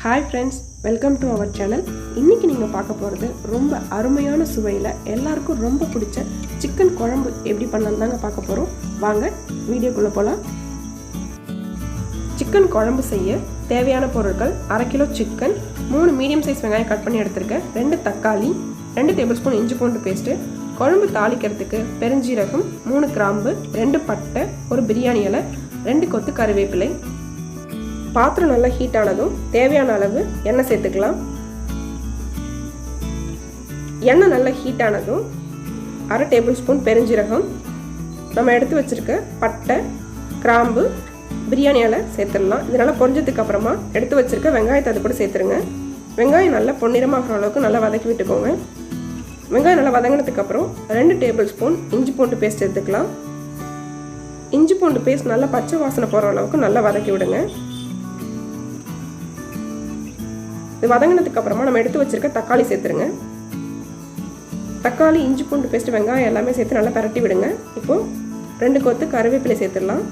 Hi friends, welcome to our channel. இன்னைக்கு நீங்க பார்க்க போறது ரொம்ப அருமையான சுவையில எல்லாருக்கும் ரொம்ப பிடிச்ச சிக்கன் குழம்பு எப்படி பண்ணலாம்னு பார்க்க போறோம். வாங்க வீடியோக்குள்ள போலாம். சிக்கன் குழம்பு செய்ய தேவையான பொருட்கள் 1/2 கிலோ சிக்கன், 3 மீடியம் சைஸ் வெங்காயம் கட் பண்ணி எடுத்துர்க்கேன், 2 தக்காளி, 2 டேபிள்ஸ்பூன் இஞ்சி பூண்டு பேஸ்ட், குழம்பு தாளிக்கிறதுக்கு பெருஞ்சீரகம், 3 கிராம்பு, 2 பட்டை, ஒரு பிரியாணி இலை, 2 கொத்து கறிவேப்பிலை. பாத்திரம் நல்லா ஹீட் ஆனதும் தேவையான அளவு எண்ணெய் சேர்த்துக்கலாம். எண்ணெய் நல்லா ஹீட் ஆனதும் 1/2 டேபிள் ஸ்பூன் பெருஞ்சீரகம், நம்ம எடுத்து வச்சிருக்க பட்டை, கிராம்பு, பிரியாணி இலை சேர்த்துடலாம். இதனால் பொரிஞ்சதுக்கு அப்புறமா எடுத்து வச்சிருக்க வெங்காயத்தை அது கூட சேர்த்துருங்க. வெங்காயம் நல்லா பொன்னிறமாகிற அளவுக்கு நல்லா வதக்கி விட்டுக்கோங்க. வெங்காயம் நல்லா வதங்கினதுக்கப்புறம் 2 டேபிள் ஸ்பூன் இஞ்சி பூண்டு பேஸ்ட் எடுத்துக்கலாம். இஞ்சி பூண்டு பேஸ்ட் நல்லா பச்சை வாசனை போகிற அளவுக்கு நல்லா வதக்கி விடுங்க. இது வதங்கினதுக்கு அப்புறமா நம்ம எடுத்து வச்சிருக்க தக்காளி சேர்த்துருங்க. தக்காளி, இஞ்சி பூண்டு பேஸ்ட், வெங்காயம் எல்லாமே சேர்த்து நல்லா பரட்டி விடுங்க. இப்போது 2 கொத்து கறிவேப்பிலை சேர்த்துடலாம்.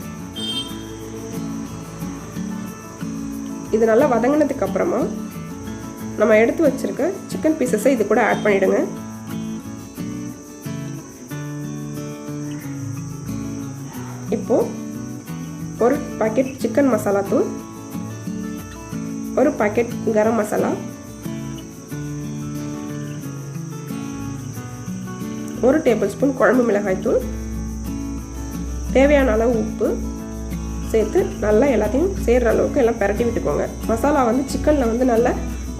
இது நல்லா வதங்கினதுக்கு அப்புறமா நம்ம எடுத்து வச்சிருக்க சிக்கன் பீசஸை இது கூட ஆட் பண்ணிவிடுங்க. இப்போது ஒரு பாக்கெட் சிக்கன் மசாலா தூள், ஒரு பாக்கெட் கரம் மசாலா, ஒரு டேபிள் ஸ்பூன் குழம்பு மிளகாய் தூள், தேவையான அளவு உப்பு சேர்த்து நல்லா எல்லாத்தையும் சேர்கிற அளவுக்கு எல்லாம் பரட்டி விட்டுக்கோங்க. மசாலா சிக்கனில் நல்லா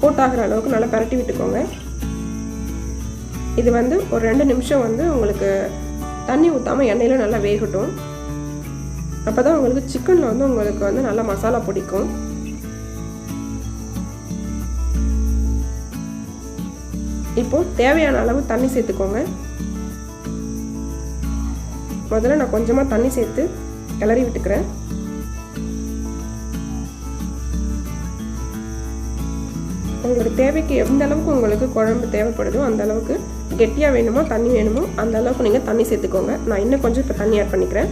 கோட் ஆகிற அளவுக்கு நல்லா பரட்டி விட்டுக்கோங்க. இது ஒரு 2 நிமிஷம் உங்களுக்கு தண்ணி ஊற்றாமல் எண்ணெயில் நல்லா வேகட்டும். அப்போ தான் உங்களுக்கு சிக்கனில் உங்களுக்கு நல்லா மசாலா பிடிக்கும். இப்போது தேவையான அளவு தண்ணி சேர்த்துக்கோங்க. முதல்ல நான் கொஞ்சமாக தண்ணி சேர்த்து கிளறி விட்டுக்கிறேன். உங்களுக்கு தேவைக்கு எந்த அளவுக்கு உங்களுக்கு குழம்பு தேவைப்படுதோ அந்த அளவுக்கு, கெட்டியாக வேணுமோ தண்ணி வேணுமோ அந்த அளவுக்கு நீங்கள் தண்ணி சேர்த்துக்கோங்க. நான் இன்னும் கொஞ்சம் இப்போ தண்ணி ஆட் பண்ணிக்கிறேன்.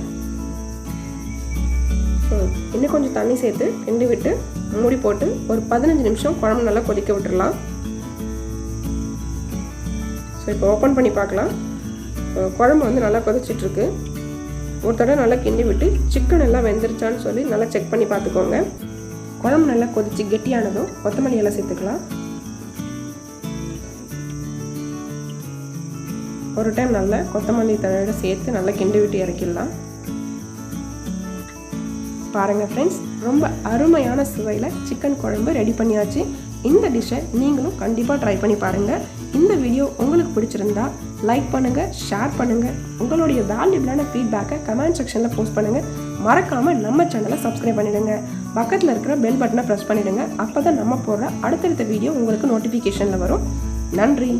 இன்னும் கொஞ்சம் தண்ணி சேர்த்து கிண்டி விட்டு மூடி போட்டு ஒரு 15 நிமிஷம் குழம்பு நல்லா கொதிக்க விட்டுடலாம். ஸோ இப்போ ஓப்பன் பண்ணி பார்க்கலாம். குழம்பு நல்லா கொதிச்சிட்ருக்கு. ஒரு தடவை நல்லா கிண்டி விட்டு சிக்கன் எல்லாம் வெந்துருச்சான்னு சொல்லி நல்லா செக் பண்ணி பார்த்துக்கோங்க. குழம்பு நல்லா கொதிச்சு கெட்டியானதும் கொத்தமல்லி எல்லாம் சேர்த்துக்கலாம். ஒரு டைம் நல்லா கொத்தமல்லி தழையோட சேர்த்து நல்லா கிண்டி விட்டு இறக்கிடலாம். பாருங்கள் ஃப்ரெண்ட்ஸ், ரொம்ப அருமையான சுவையில் சிக்கன் குழம்பு ரெடி பண்ணியாச்சு. இந்த டிஷ்ஷை நீங்களும் கண்டிப்பாக ட்ரை பண்ணி பாருங்கள். இந்த வீடியோ உங்களுக்கு பிடிச்சிருந்தா லைக் பண்ணுங்கள், ஷேர் பண்ணுங்கள், உங்களுடைய வேல்யூபிளான ஃபீட்பேக்கை கமெண்ட் செக்ஷனில் போஸ்ட் பண்ணுங்கள். மறக்காமல் நம்ம சேனலை சப்ஸ்கிரைப் பண்ணிவிடுங்க. பக்கத்தில் இருக்கிற பெல் பட்டனை ப்ரெஸ் பண்ணிவிடுங்க. அப்போ தான் நம்ம போடுற அடுத்தடுத்த வீடியோ உங்களுக்கு நோட்டிஃபிகேஷனில் வரும். நன்றி.